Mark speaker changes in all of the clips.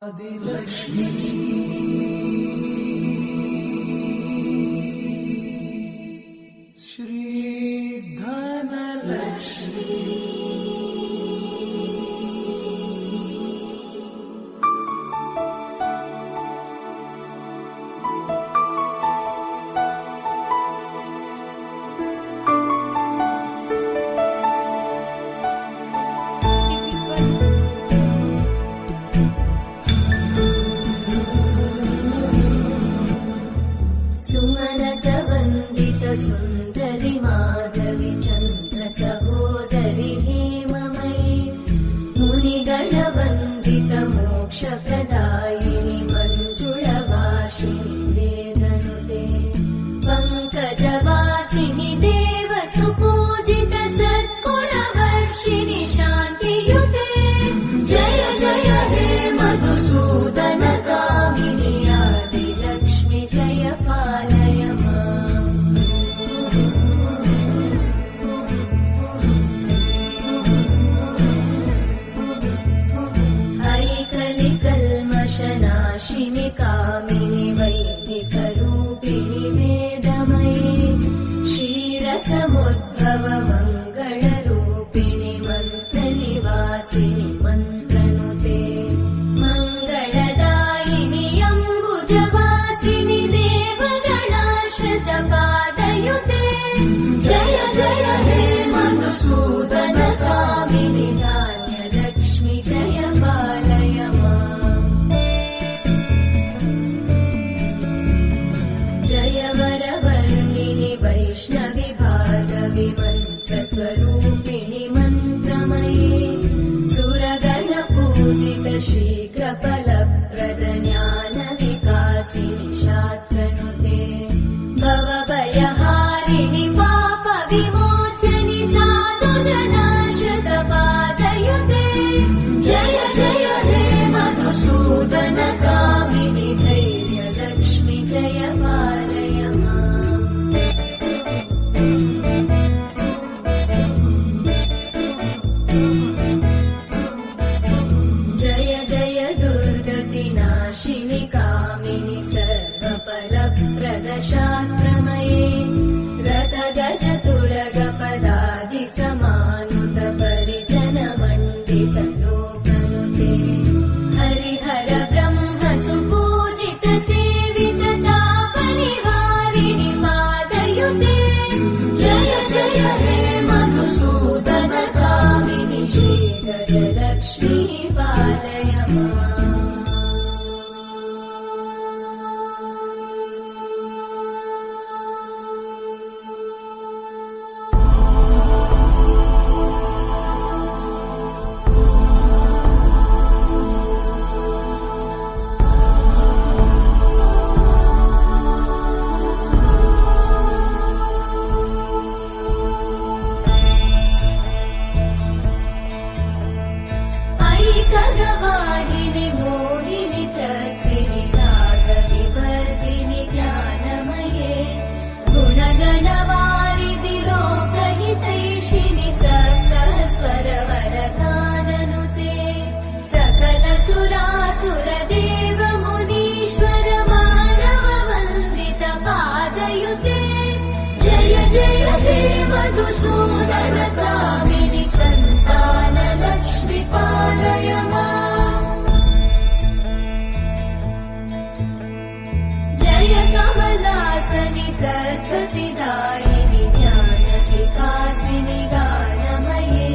Speaker 1: आदिलक्ष्मी श्री धनलक्ष्मी
Speaker 2: सुन्दरि माधवी चन्द्र सहोदरि हेममयी मुनिगणवन्दित मोक्षप्रदायिनि मञ्जुळभाषिणि वेदनुते पङ्कजवासिनि देव सुपूजित सद्गुणवर्षिणि शान्तियुते जय जय हे मधुसूदन कामिनि आदिलक्ष्मि जय पालय नाशिनि कामिनि वैदिकरूपिणि वेदमयी क्षीरसमुद्भव मङ्गलरूपिणि मन्त्रनिवासिनि मन्त्रनुते मङ्गलदायिनि अम्बुजवासिनि देवगणाश्रितपादयुते जय जय हे मधुसूदन कामिनि धान्यलक्ष्मि जय पालय वैष्णवि भार्गवि मन्त्रस्वरूपिणि मन्त्रमयी सुरगणपूजित शीघ्रफलप्रद ज्ञानविकासिनि शास्त्रनुते भवभयहारिणि पापविमोचनि साधुजनाश्रितपादयुते जय जय हे मधुसूदन कामिनि धैर्यलक्ष्मि जय पालय नाशिनि कामिनि सर्वफलप्रद शास्त्रमये रतगज तुरगपदादि समानुत परिजन मण्डित लोकनुते हरिहर ब्रह्म सुपूजित सेवित तापनिवारिणि पादयुते जय जय हे मधुसूदन कामिनि श्रीगजलक्ष्मी पालय खगवाहिनि मोहिनि चक्रिणि रागविवर्धिनि ज्ञानमये गुणगणवारिधि लोकहितैषिणि सकलस्वरवरगाननुते सकल सुरासुर देव मुनीश्वर मानव वन्दित पादयुते जय जय हे मधुसूदन कामिनि सन्तान लक्ष्मी पालय जय कमलासनि सद्गतिदायिनि ज्ञानविकासिनि गानमये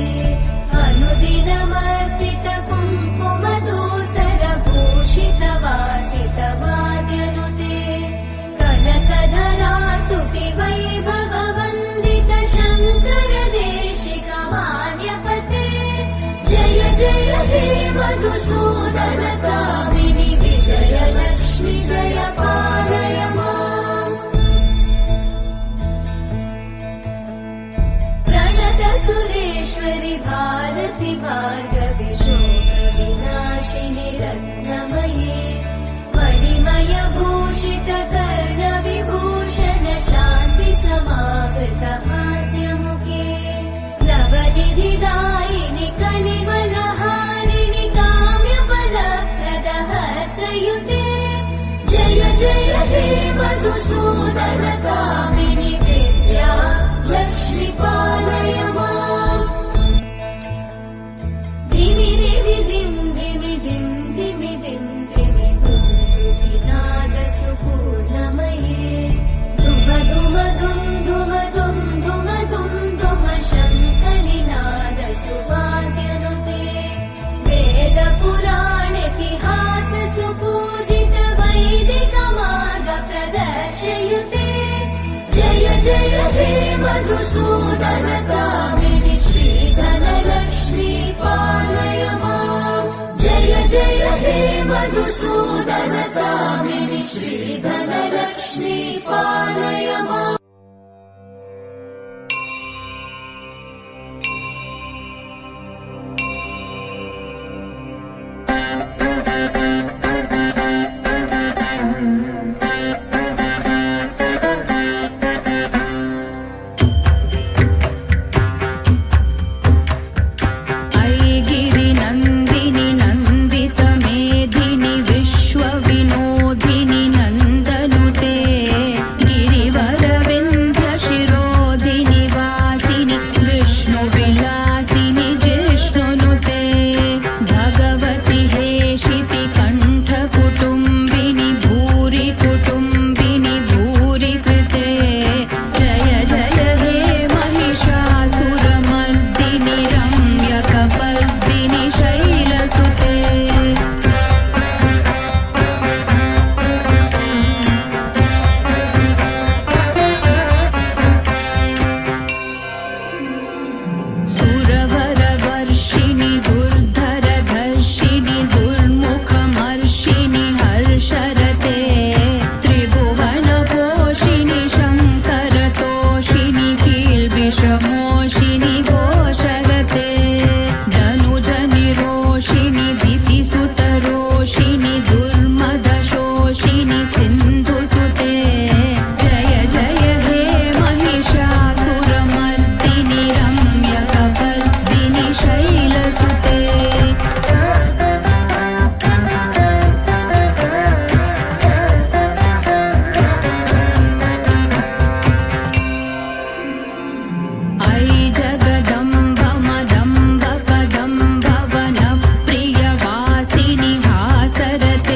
Speaker 2: अनुदिनमर्चित कुङ्कुमधूसर भूषित वासित वाद्यनुते कनकधरा स्तुति वैभव वन्दित शङ्कर देशिक मान्यपते जय जय हे मधुसूदन कामिनि विजयलक्ष्मि जय पालय प्रणत सुरेश्वरि भारति भार्गवि शोकविनाशिनि रत्नमये मणिमय भूषित कर्णविभूषण शान्ति समावृत हास्यमुखे नवनिधिदायिनि कलिवलहारिणि काम्यफलप्रद हस्तयुते जय जय हे मधुसूदन कामिनि विद्या लक्ष्मी पालय माम् दिवि दिवि दिं दिवि दिं दिवि दिं दिवि दुन्दुभिनाद सुपूर्णमये धुम धुम धुम धुम धुम धुम धुम धुम शङ्खनिनाद सुवाद्यनुते वेद पुराणेतिहास सुपूजित वैदिक मार्ग प्रदर्शयुते जय जय हे मधुसूदन कामिनि श्रीधन लक्ष्मी पालय माम् जय जय हे मधुसूदन कामिनि श्रीधन लक्ष्मी पालय माम्
Speaker 1: गिरिनन्दिनि नन्दित मेधिनि विश्वविनोदिनि नन्दनुते गिरिवरविन्ध्य शिरोधिनि वासिनि विष्णुविलासिनि जिष्णुनुते भगवति हेशिति कण्ठकुटुम्बिनि भूरि कुटुम्बिनि भूरि कृते जय जय हे महिषासुरमर्दिनि रम्यकपर्दिनि शैलसुते सुरवरवर्षिणि दुर्धरधर्षिणि दुर्मुखमर्षिणि हर्षरते त्रिभुवनपोषिणि शङ्करतोषिणि कील्बिषमोषिणि घोषरते धनुजनिरोषिणि दितिसुतरोषिणि दुर्मदशोषिणि सिन्धुसुते जय जय हे महिषासुरमर्दिनि रम्यकपर्दिनि शैलसुते ऐ जगदम्ब मदम्ब कदम्ब वनप्रियवासिनि हासरते